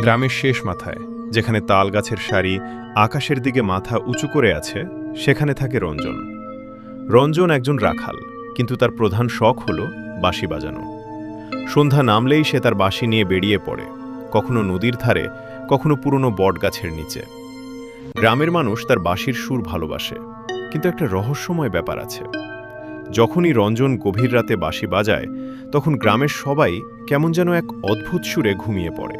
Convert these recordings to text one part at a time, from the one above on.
গ্রামের শেষ মাথায়, যেখানে তাল গাছের সারি আকাশের দিকে মাথা উঁচু করে আছে, সেখানে থাকে রঞ্জন। রঞ্জন একজন রাখাল, কিন্তু তার প্রধান শখ হল বাঁশি বাজানো। সন্ধ্যা নামলেই সে তার বাঁশি নিয়ে বেরিয়ে পড়ে, কখনো নদীর ধারে, কখনো পুরনো বটগাছের নিচে। গ্রামের মানুষ তার বাঁশির সুর ভালোবাসে, কিন্তু একটা রহস্যময় ব্যাপার আছে। যখনই রঞ্জন গভীর রাতে বাঁশি বাজায়, তখন গ্রামের সবাই কেমন যেন এক অদ্ভুত সুরে ঘুমিয়ে পড়ে।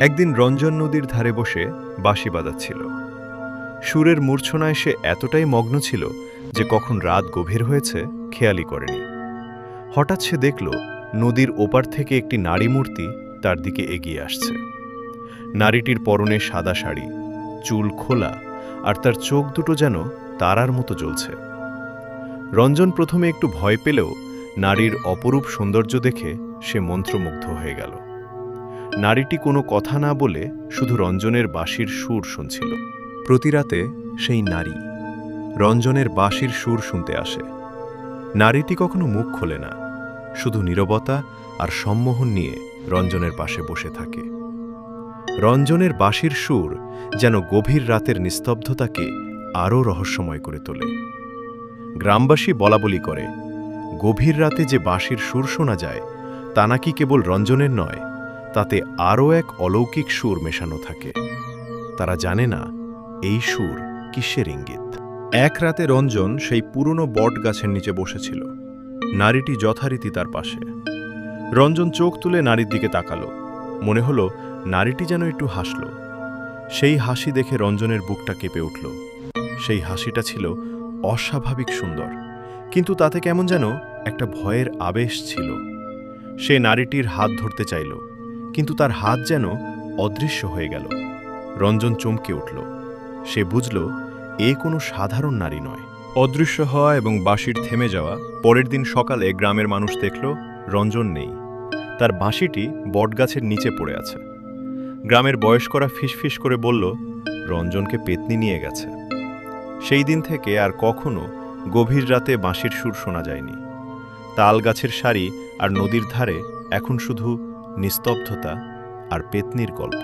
একদিন রঞ্জন নদীর ধারে বসে বাঁশি বাজাচ্ছিল। সুরের মূর্ছনায় সে এতটাই মগ্ন ছিল যে কখন রাত গভীর হয়েছে খেয়ালই করেনি। হঠাৎ সে দেখল নদীর ওপার থেকে একটি নারী মূর্তি তার দিকে এগিয়ে আসছে। নারীটির পরনে সাদা শাড়ি, চুল খোলা, আর তার চোখ দুটো যেন তারার মতো জ্বলছে। রঞ্জন প্রথমে একটু ভয় পেলেও নারীর অপরূপ সৌন্দর্য দেখে সে মন্ত্রমুগ্ধ হয়ে গেল। নারীটি কোনো কথা না বলে শুধু রঞ্জনের বাঁশির সুর শুনছিল। প্রতি রাতে সেই নারী রঞ্জনের বাঁশির সুর শুনতে আসে। নারীটি কখনো মুখ খোলে না, শুধু নীরবতা আর সম্মোহন নিয়ে রঞ্জনের পাশে বসে থাকে। রঞ্জনের বাঁশির সুর যেন গভীর রাতের নিস্তব্ধতাকে আরও রহস্যময় করে তোলে। গ্রামবাসী বলাবলি করে, গভীর রাতে যে বাঁশির সুর শোনা যায় তা নাকি কেবল রঞ্জনের নয়, তাতে আরও এক অলৌকিক সুর মেশানো থাকে। তারা জানে না এই সুর কিসের ইঙ্গিত। এক রাতে রঞ্জন সেই পুরনো বট গাছের নিচে বসেছিল। নারীটি যথারীতি তার পাশে। রঞ্জন চোখ তুলে নারীর দিকে তাকালো। মনে হলো নারীটি যেন একটু হাসল। সেই হাসি দেখে রঞ্জনের বুকটা কেঁপে উঠল। সেই হাসিটা ছিল অস্বাভাবিক সুন্দর, কিন্তু তাতে কেমন যেন একটা ভয়ের আবেশ ছিল। সে নারীটির হাত ধরতে চাইল, কিন্তু তার হাত যেন অদৃশ্য হয়ে গেল। রঞ্জন চমকে উঠল। সে বুঝল এ কোনো সাধারণ নারী নয়। অদৃশ্য হওয়া এবং বাঁশির থেমে যাওয়া। পরের দিন সকালে গ্রামের মানুষ দেখল রঞ্জন নেই। তার বাঁশিটি বটগাছের নিচে পড়ে আছে। গ্রামের বয়স্করা ফিসফিস করে বলল, রঞ্জনকে পেতনি নিয়ে গেছে। সেই দিন থেকে আর কখনো গভীর রাতে বাঁশির সুর শোনা যায়নি। তাল গাছের সারি আর নদীর ধারে এখন শুধু নিস্তব্ধতা আর পেতনির গল্প।